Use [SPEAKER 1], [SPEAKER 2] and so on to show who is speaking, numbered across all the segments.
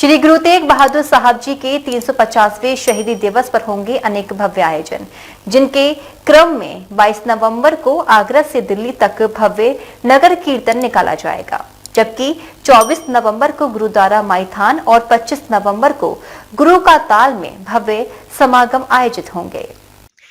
[SPEAKER 1] श्री गुरु तेग बहादुर साहब जी के 350वें शहीदी दिवस पर होंगे अनेक भव्य आयोजन, जिनके क्रम में 22 नवंबर को आगरा से दिल्ली तक भव्य नगर कीर्तन निकाला जाएगा, जबकि 24 नवंबर को गुरुद्वारा माईथान और 25 नवंबर को गुरु का ताल में भव्य समागम आयोजित होंगे।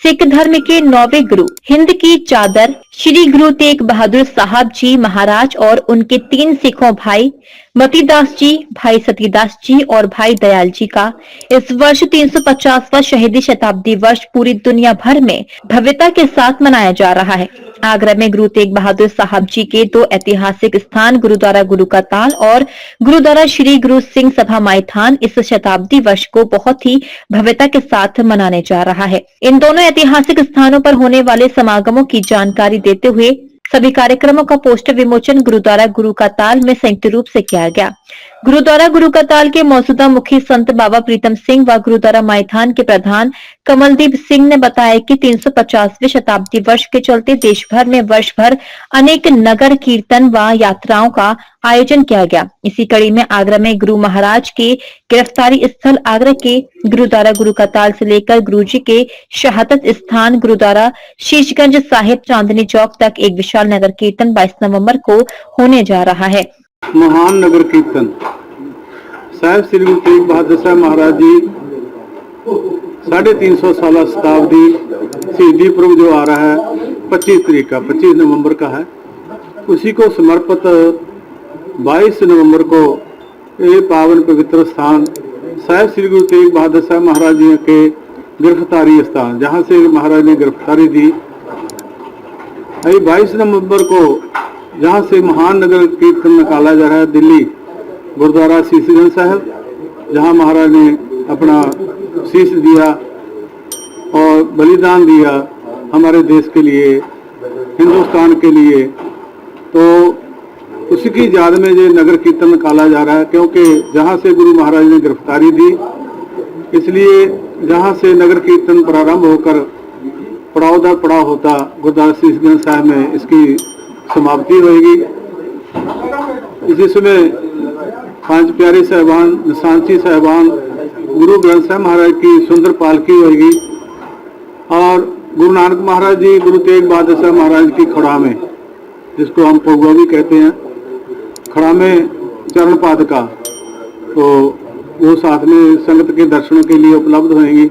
[SPEAKER 1] सिख धर्म के 9वें गुरु, हिंद की चादर श्री गुरु तेग बहादुर साहब जी महाराज और उनके 3 सिखों भाई मतीदास जी, भाई सतीदास जी और भाई दयाल जी का इस वर्ष 350वां शहीदी शताब्दी वर्ष पूरी दुनिया भर में भव्यता के साथ मनाया जा रहा है। आगरा में गुरु तेग बहादुर साहब जी के 2 ऐतिहासिक स्थान गुरुद्वारा गुरु का ताल और गुरुद्वारा श्री गुरु सिंह सभा माईथान इस शताब्दी वर्ष को बहुत ही भव्यता के साथ मनाने जा रहा है। इन दोनों ऐतिहासिक स्थानों पर होने वाले समागमों की जानकारी देते हुए सभी कार्यक्रमों का पोस्टर विमोचन गुरुद्वारा गुरु का ताल में संयुक्त रूप से किया गया। गुरुद्वारा गुरु का ताल के मौजूदा मुखी संत बाबा प्रीतम सिंह व गुरुद्वारा माईथान के प्रधान कमलदीप सिंह ने बताया कि 350वें शताब्दी वर्ष के चलते देश भर में वर्ष भर अनेक नगर कीर्तन व यात्राओं का आयोजन किया गया। इसी कड़ी में आगरा में गुरु महाराज के गिरफ्तारी स्थल आगरा के गुरुद्वारा गुरु का ताल से लेकर गुरु जी के शहादत स्थान गुरुद्वारा शीशगंज साहिब चांदनी चौक तक एक विशाल नगर कीर्तन 22 नवंबर को होने जा रहा है।
[SPEAKER 2] महान नगर कीर्तन साहिब श्री गुरु तेग बहादुर साहब महाराज जी 350 साल शताब्दी शहीदी पर्व जो आ रहा है 25 नवंबर का है, उसी को समर्पित 22 नवंबर को ये पावन पवित्र स्थान साहिब श्री गुरु तेग बहादुर साहब महाराज जी के गिरफ्तारी स्थान, जहाँ से महाराज ने गिरफ्तारी दी, 22 नवंबर को जहाँ से महान नगर कीर्तन निकाला जा रहा है दिल्ली गुरुद्वारा शीशगंज साहब, जहाँ महाराज ने अपना शीश दिया और बलिदान दिया हमारे देश के लिए, हिंदुस्तान के लिए। तो उसकी याद में ये नगर कीर्तन निकाला जा रहा है, क्योंकि जहाँ से गुरु महाराज ने गिरफ्तारी दी, इसलिए जहाँ से नगर कीर्तन प्रारंभ होकर पड़ाव दर पड़ाव होता गुरुद्वारा शीशगंज साहब में इसकी समाप्ति होगी। जिसमें 5 प्यारे साहिबान, निशानची साहिबान, गुरु ग्रंथ साहब महाराज की सुंदर पालकी होगी और गुरु नानक महाराज जी गुरु तेग बहादुर साहब महाराज की खड़ा में, जिसको हम पौवा भी कहते हैं, खड़ा में चरण पादुका, तो वो साथ में संगत के दर्शनों के लिए उपलब्ध होंगी।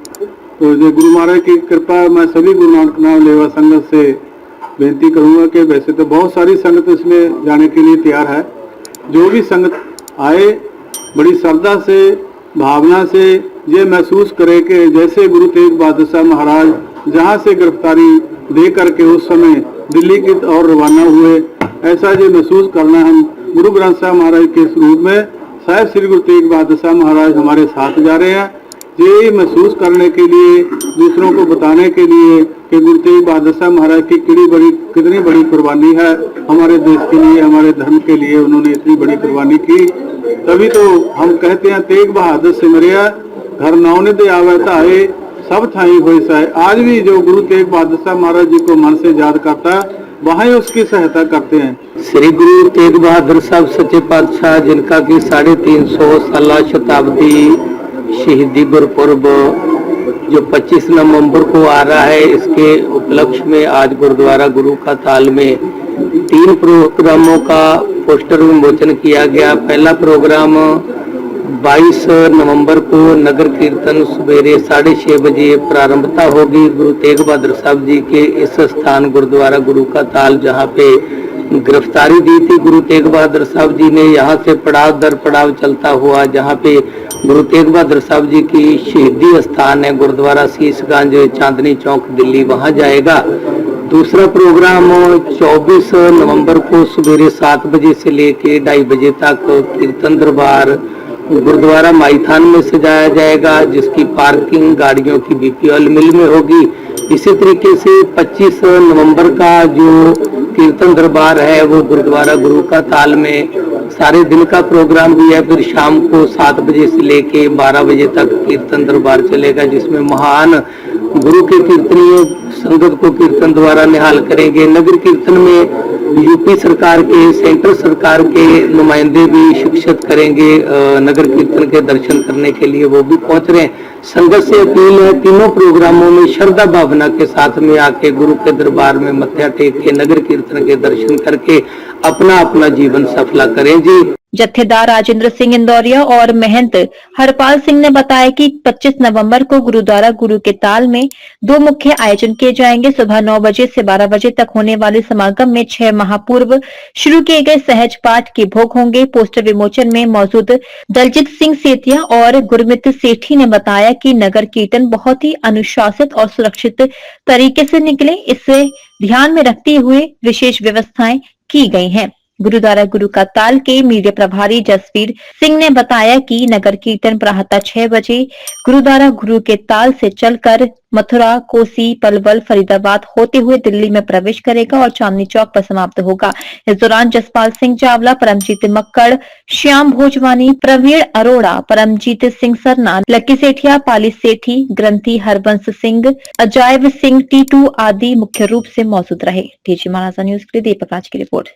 [SPEAKER 2] तो ये गुरु महाराज की कृपा मैं सभी गुरु नानक नाम लेवा संगत से बेनती करूंगा कि वैसे तो बहुत सारी संगत इसमें जाने के लिए तैयार है, जो भी संगत आए बड़ी श्रद्धा से भावना से ये महसूस करे कि जैसे गुरु तेग बहादुर साहब महाराज जहाँ से गिरफ्तारी दे करके उस समय दिल्ली की ओर रवाना हुए, ऐसा ये महसूस करना हम गुरु ग्रंथ साहब महाराज के स्वरूप में साहिब श्री गुरु तेग बहादुर साहब महाराज हमारे साथ जा रहे हैं। ये महसूस करने के लिए, दूसरों को बताने के लिए कि गुरु तेग बहादुर साहब महाराज की कितनी बड़ी कुर्बानी है हमारे देश के लिए, हमारे धर्म के लिए, उन्होंने इतनी बड़ी कुर्बानी की। तभी तो हम कहते हैं तेग बहादुर सिमरिया घर नाव दे आवे ताए सब थाई होए साए। आज भी जो गुरु तेग बहादुर साहब महाराज जी को मन से याद करता है वहाँ उसकी सहायता करते हैं।
[SPEAKER 3] श्री गुरु तेग बहादुर साहब सच्चे पातशाह, जिनका की 350 साल शताब्दी शहीदी गुरुपुरब जो 25 नवंबर को आ रहा है, इसके उपलक्ष्य में आज गुरुद्वारा गुरु का ताल में 3 प्रोग्रामों का पोस्टर विमोचन किया गया। पहला प्रोग्राम 22 नवंबर को नगर कीर्तन सवेरे 6:30 बजे प्रारंभता होगी गुरु तेग बहादुर साहब जी के इस स्थान गुरुद्वारा गुरु का ताल, जहाँ पे गिरफ्तारी दी थी गुरु तेग बहादुर साहब जी ने। यहाँ से पड़ाव दर पड़ाव चलता हुआ जहाँ पे गुरु तेग बहादुर साहब जी की शहीदी स्थान है गुरुद्वारा शीशगंज चांदनी चौक दिल्ली, वहाँ जाएगा। दूसरा प्रोग्राम 24 नवंबर को सवेरे 7 बजे से लेके 2:30 बजे तक कीर्तन दरबार गुरुद्वारा माईथान में सजाया जाएगा, जिसकी पार्किंग गाड़ियों की बीपीएल मिल में होगी। इसी तरीके से 25 नवंबर का जो कीर्तन दरबार है वो गुरुद्वारा गुरु का ताल में सारे दिन का प्रोग्राम भी है। फिर शाम को 7 बजे से लेके 12 बजे तक कीर्तन दरबार चलेगा, जिसमें महान गुरु के कीर्तनीय संगत को कीर्तन द्वारा निहाल करेंगे। नगर कीर्तन में यूपी सरकार के, सेंट्रल सरकार के नुमाइंदे भी शिक्षित करेंगे नगर कीर्तन के दर्शन करने के लिए, वो भी पहुंच रहे हैं। संगत से अपील है तीनों प्रोग्रामों में श्रद्धा भावना के साथ में आके गुरु के दरबार में मत्था टेक के नगर कीर्तन के दर्शन करके अपना अपना जीवन सफला करें जी।
[SPEAKER 1] जत्थेदार राजेंद्र सिंह इंदौरिया और महंत हरपाल सिंह ने बताया कि 25 नवंबर को गुरुद्वारा गुरु के ताल में 2 मुख्य आयोजन किए जाएंगे। सुबह 9 बजे से 12 बजे तक होने वाले समागम में 6 माह पूर्व शुरू किए गए सहज पाठ के भोग होंगे। पोस्टर विमोचन में मौजूद दलजीत सिंह सेतिया और गुरमित सेठी ने बताया कि नगर कीर्तन बहुत ही अनुशासित और सुरक्षित तरीके से निकले, इसे ध्यान में रखते हुए विशेष व्यवस्थाएं की गई हैं। गुरुद्वारा गुरु का ताल के मीडिया प्रभारी जसवीर सिंह ने बताया कि नगर कीर्तन प्रातः 6 बजे गुरुद्वारा गुरु के ताल से चलकर मथुरा, कोसी, पलवल, फरीदाबाद होते हुए दिल्ली में प्रवेश करेगा और चांदनी चौक पर समाप्त होगा। इस दौरान जसपाल सिंह चावला, परमजीत मक्कड़, श्याम भोजवानी, प्रवीण अरोड़ा, परमजीत सिंह सरना, लक्की सेठिया, पाली सेठी, ग्रंथी हरबंस सिंह, अजायब सिंह, टीटू आदि मुख्य रूप से मौजूद रहे। टीजी महाराजा न्यूज के लिए दीपक राज की रिपोर्ट।